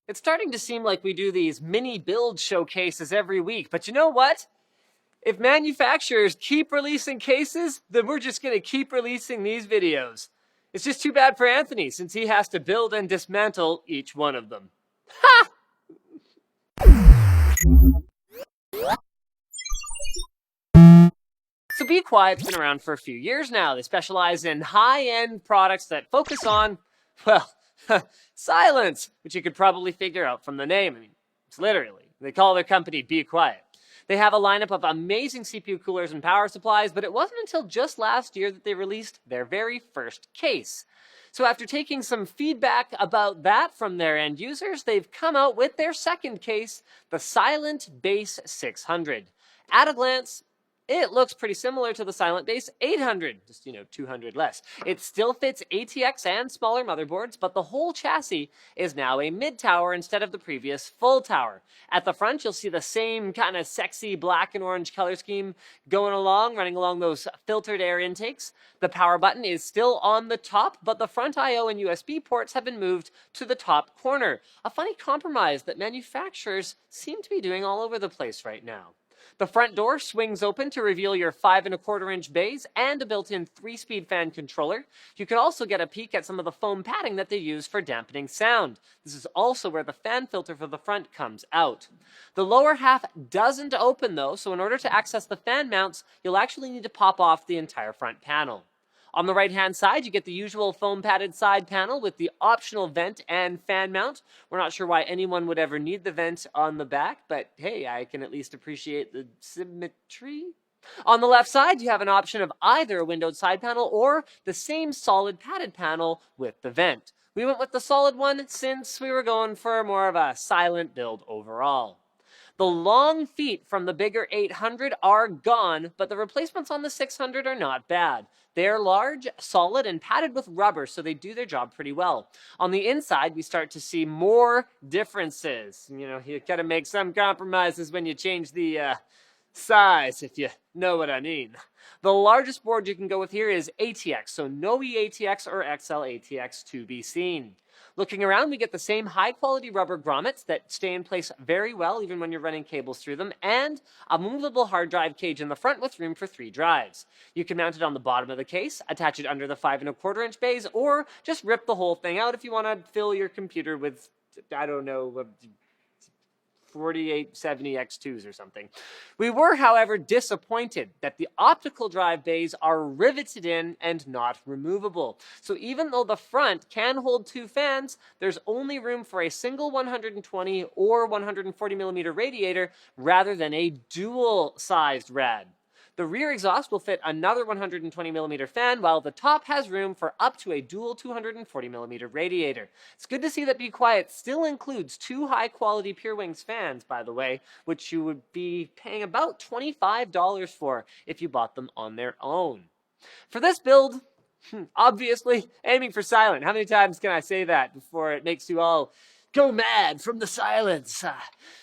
It's starting to seem like we do these mini build showcases every week, but you know what? If manufacturers keep releasing cases, then we're just going to keep releasing these videos. It's just too bad for Anthony, since he has to build and dismantle each one of them. Ha! So BeQuiet's been around for a few years now. They specialize in high-end products that focus on, well, silence, which you could probably figure out from the name. I mean, it's literally, they call their company BeQuiet. They have a lineup of amazing CPU coolers and power supplies, but it wasn't until just last year that they released their very first case. So after taking some feedback about that from their end users, they've come out with their second case, the Silent Base 600. At a glance, it looks pretty similar to the Silent Base 800, just, 200 less. It still fits ATX and smaller motherboards, but the whole chassis is now a mid-tower instead of the previous full tower. At the front, you'll see the same kind of sexy black and orange color scheme running along those filtered air intakes. The power button is still on the top, but the front I/O and USB ports have been moved to the top corner. A funny compromise that manufacturers seem to be doing all over the place right now. The front door swings open to reveal your 5 1/4-inch bays and a built-in 3-speed fan controller. You can also get a peek at some of the foam padding that they use for dampening sound. This is also where the fan filter for the front comes out. The lower half doesn't open though, so in order to access the fan mounts, you'll actually need to pop off the entire front panel. On the right-hand side, you get the usual foam-padded side panel with the optional vent and fan mount. We're not sure why anyone would ever need the vent on the back, but hey, I can at least appreciate the symmetry. On the left side, you have an option of either a windowed side panel or the same solid padded panel with the vent. We went with the solid one since we were going for more of a silent build overall. The long feet from the bigger 800 are gone, but the replacements on the 600 are not bad. They're large, solid, and padded with rubber, so they do their job pretty well. On the inside, we start to see more differences. You gotta make some compromises when you change the size, if you know what I mean. The largest board you can go with here is ATX, so no eATX or XL ATX to be seen. Looking around, we get the same high-quality rubber grommets that stay in place very well even when you're running cables through them, and a movable hard drive cage in the front with room for 3 drives. You can mount it on the bottom of the case, attach it under the 5 1/4-inch bays, or just rip the whole thing out if you want to fill your computer with, 4870 X2s or something. We were, however, disappointed that the optical drive bays are riveted in and not removable. So even though the front can hold 2 fans, there's only room for a single 120 or 140 millimeter radiator rather than a dual-sized rad. The rear exhaust will fit another 120 millimeter fan, while the top has room for up to a dual 240 millimeter radiator. It's good to see that BeQuiet still includes 2 high-quality Pure Wings fans, by the way, which you would be paying about $25 for if you bought them on their own. For this build, obviously aiming for silent. How many times can I say that before it makes you all go mad from the silence?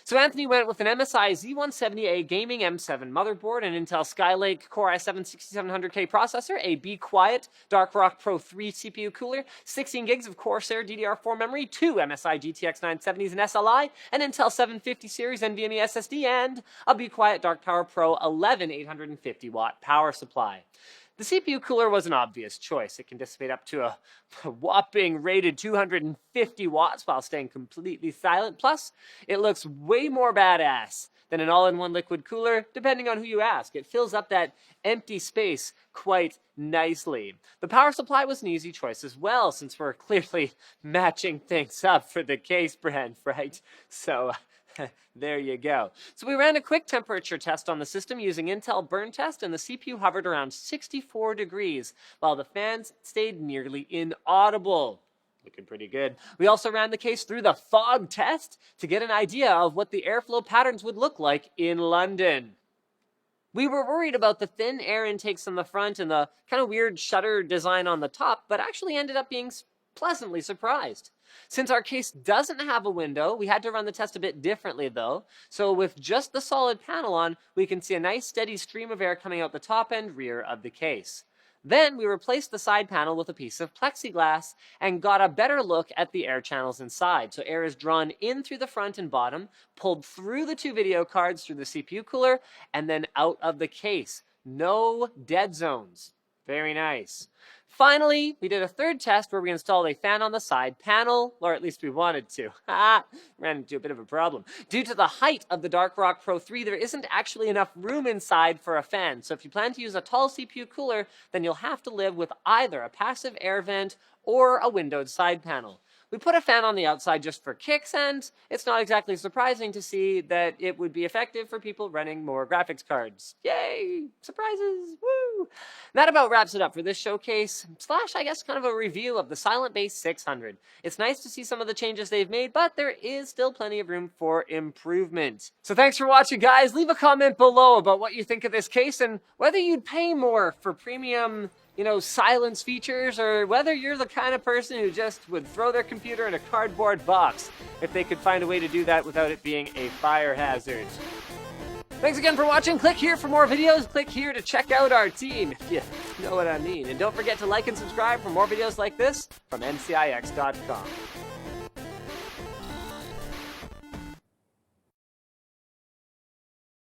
So Anthony went with an MSI Z170A Gaming M7 motherboard, an Intel Skylake Core i7-6700K processor, a BeQuiet Dark Rock Pro 3 CPU cooler, 16 gigs of Corsair DDR4 memory, 2 MSI GTX 970s and SLI, an Intel 750 series NVMe SSD, and a BeQuiet Dark Power Pro 11 850-watt power supply. The CPU cooler was an obvious choice. It can dissipate up to a whopping rated 250 watts while staying completely silent. Plus, it looks way more badass than an all-in-one liquid cooler, depending on who you ask. It fills up that empty space quite nicely. The power supply was an easy choice as well, since we're clearly matching things up for the case brand, right? So there you go. So we ran a quick temperature test on the system using Intel Burn Test, and the CPU hovered around 64 degrees, while the fans stayed nearly inaudible. Looking pretty good. We also ran the case through the fog test to get an idea of what the airflow patterns would look like in London. We were worried about the thin air intakes on the front and the kind of weird shutter design on the top, but actually ended up being pleasantly surprised. Since our case doesn't have a window, we had to run the test a bit differently though. So with just the solid panel on, we can see a nice steady stream of air coming out the top and rear of the case. Then we replaced the side panel with a piece of plexiglass and got a better look at the air channels inside. So air is drawn in through the front and bottom, pulled through the two video cards through the CPU cooler, and then out of the case. No dead zones. Very nice. Finally, we did a third test where we installed a fan on the side panel, or at least we wanted to. Ran into a bit of a problem. Due to the height of the DarkRock Pro 3, there isn't actually enough room inside for a fan. So if you plan to use a tall CPU cooler, then you'll have to live with either a passive air vent or a windowed side panel. We put a fan on the outside just for kicks, and it's not exactly surprising to see that it would be effective for people running more graphics cards. Yay! Surprises! Woo! That about wraps it up for this showcase, / I guess kind of a review of the Silent Base 600. It's nice to see some of the changes they've made, but there is still plenty of room for improvement. So thanks for watching, guys. Leave a comment below about what you think of this case and whether you'd pay more for premium silence features, or whether you're the kind of person who just would throw their computer in a cardboard box if they could find a way to do that without it being a fire hazard. Thanks again for watching. Click here for more videos. Click here to check out our team, if you know what I mean. And don't forget to like and subscribe for more videos like this from NCIX.com.